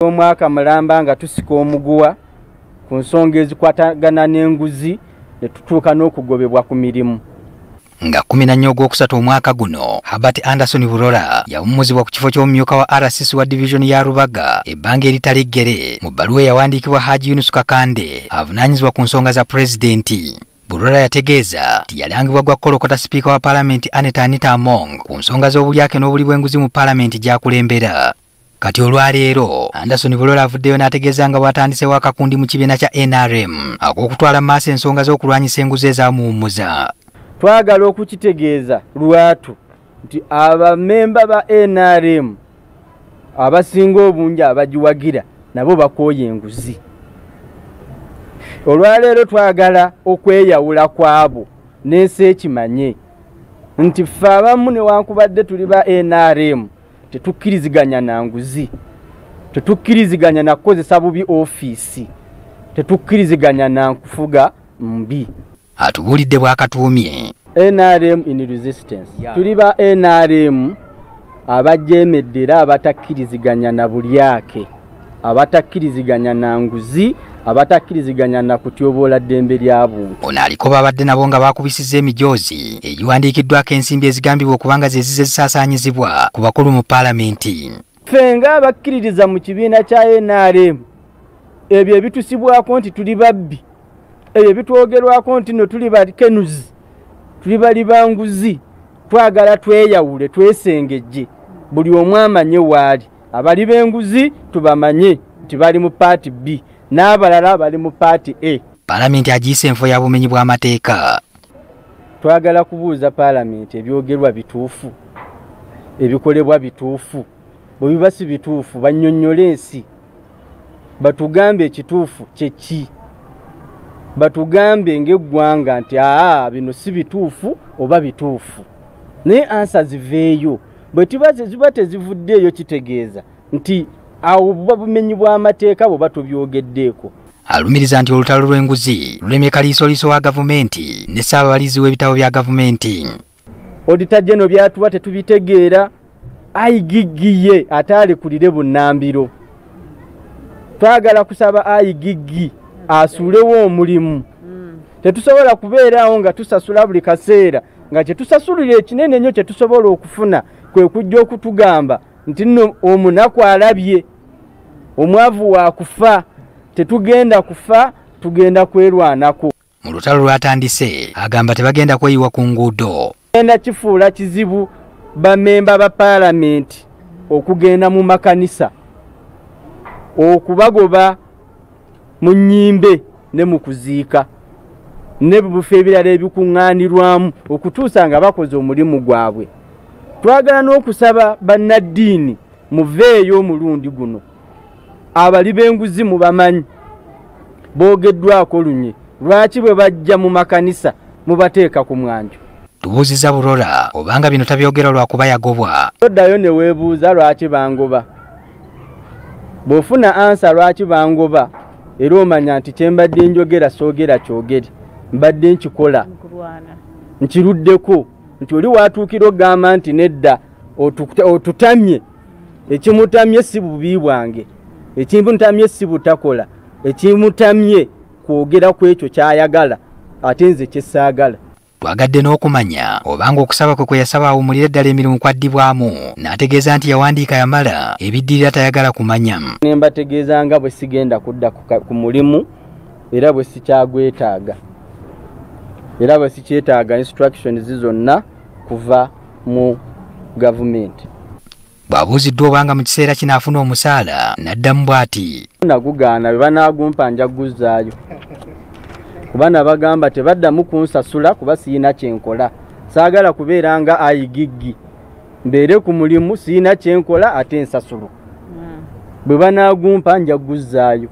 Omwaka mulamba nga tusika omuguwa ku nsonga ezikwatagana n'enguzi ne tutuuka n'okugobebwa ku mirimu. Nga 14 Ogwokusatu omwaka guno, Herbert Anderson Bulola yawummuzibwa ku kifo ky'omumyuka wa RCC wa division ya Rubaga ebbanga eritali ggere mu bbaluwa eyawandiikibwa Haji Yunus Kakande avunaanyizibwa ku nsonga za pulezidenti. Bulola yategeeza nti yalangibwa gwa kolokota sipiika wa paalamenti Anita Among ku nsonga z'obulyake n'obuli bw'enguzi mu paalamenti gy'akulembera. Kati olwaleero Anderson Bulola avuddeyo n'ategeeza nga bw'atandisewo akakundi mu kibiina kya NRM ak'okutwala maaso ensonga z'okulwanyisa enguzi ezaamuwummuza. Twagala okukitegeeza lwatu nti abamemba ba NRM abasinga obungi abagiwagira nabo bakooye enguzi. Olwaleero twagala okweyawula kwabo n'ensi ekimanye nti ffe abamu newankubadde tuli ba NRM tetukkiriziganya na nguzi, tetukkiriziganya na kukozesa bubi ofiisi, tetukkiriziganya na nkufuga mbi. Atubuulidde bw'akatuumye NRM in resistance. Tuli ba NRM abajemedde era abatakkiriziganya na bulyake, abatakkiriziganya na nguzi, abatakkiriziganya na kutyoboola ddembe lya buntu. Ono aliko babadde nabo nga baakubisizza emijoozi egiwandiikiddwako ensimbi ezigambibwa okubanga ze zize zisaasaanyizibwa ku bakulu mu paalamenti. Ffe nga abakkiririza mu kibiina kya NRM ebyo ebitusibwako nti tuli babbi, ebyo bitwogerwako nti no tuli bakenuzi, tuli bali banguzi, twagala tweyawule, twesengejje, buli omu amanye waali. Abali b'enguzi tubamanye nti bali mu paati B n'abalala bali mu paati A. Paalamenti agiise enfo ya bumenyi bw'amateeka. Twagala kubuuza paalamenti ebyogerwa bituufu, ebikolebwa bituufu. Bwe biba si bituufu bannyonnyole ensi, batugambe ekituufu kye ki, batugambe ng'eggwanga nti bino si bituufu oba bituufu. Naye ansa ziveeyo. Bwe ziba tezivuddeeyo kitegeeza nti awo buba bumenyi bw'amateeka bwe batubyogeddeeko. Alumiriza nti olutalo lw'enguzi lulemye kaliisoliiso wa gavumenti ne ssaababalizi w'ebitabo bya gavumenti. Auditor General byatuwa tetubitegeera, ayigiggiye ate alekulire bunnambiro. Twagala kusaba ayigiggi asuulewo omulimu. Tetusobola kubeerawo nga tusasula buli kaseera nga kye tusasulira ekinene nnyo kye tusobola okufuna kwe kujja okutugamba nti nno omunaku alabye, omwavu wa kufa, tetugenda kufa, tugenda kwerwanako. Mu lutalo lwatandise agamba tebagenda kweyiwa ku nguudo. Genda kifuula kizibu bamemba ba paalamenti okugenda mu makanisa, okubagoba mu nnyimbe ne mu kuziika ne bifo ebirala ebikuŋŋaanirwamu okutuusa nga bakoze omulimu gwabwe. Twagala n'okusaba bannaddiini muveeyo omulundi guno. Abali b'enguzi mubamanyi, boogeddwako lunye. Lwaki bwe bajja mu makanisa mubateeka ku mwanjo? Tubuuzizza Bulola obanga bino tabyogera lwakuba yagobwa. Oddayo ne weebuuza lwaki bangoba. Bw'ofuna ansa lwaki bangoba era omanya nti kye mbadde njogera soogera kyogere, mbadde nkikola, nkiruddeko nti oli watuukira ogamba nti nedda otutamye. Ekimutamye si bubi bwange, ekimutamye si butakola, ekimutamye kwogera ku ekyo ky'ayagala ate nze kye ssaagala. Twagadde n'okumanya obanga okusaba kwe kwe yasaba awummulire ddala emirimu kwaddibwamu, n'ategeeza nti yawandiika yamala ebiddirira tayagala kumanya. Ne mbategeeza nga bwe sigenda kudda ku mulimu era bwe sikyagwetaaga, era bwe sikyetaaga instructions zonna kuva mu gavumenti. Bw'abuuziddwa obanga mu kiseera kinaafuna omusaala n'addamu bw'ati. Nagugaana bwe banaagumpa nja guzzaayo. Kuba nabagamba tebaddamu kunsasula kuba siyina kyenkola. Saagala kubeera nga ayigiggi, mbeere ku mulimu siyina kyenkola ate ensasulo. Bwe banaagumpa nja guzzaayo.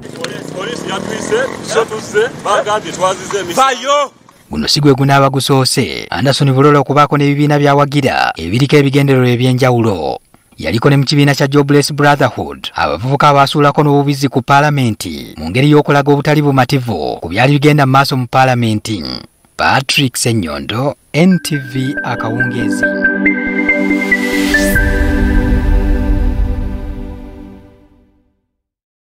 Guno si gwe gunaaba gusoose Anderson Bulola okubaako n'ebibiina by'awagira ebiriko ebigendererwa eby'enjawulo. Yaliko ne mu kibiina kya Jobless Brotherhood abavubuka abaasuulako n'obubizi ku paalamenti mu ngeri y'okulaga obutali bumativu ku byali bigenda mu maaso mu paalamenti. Patrick Ssenyondo, NTV Akawungeezi.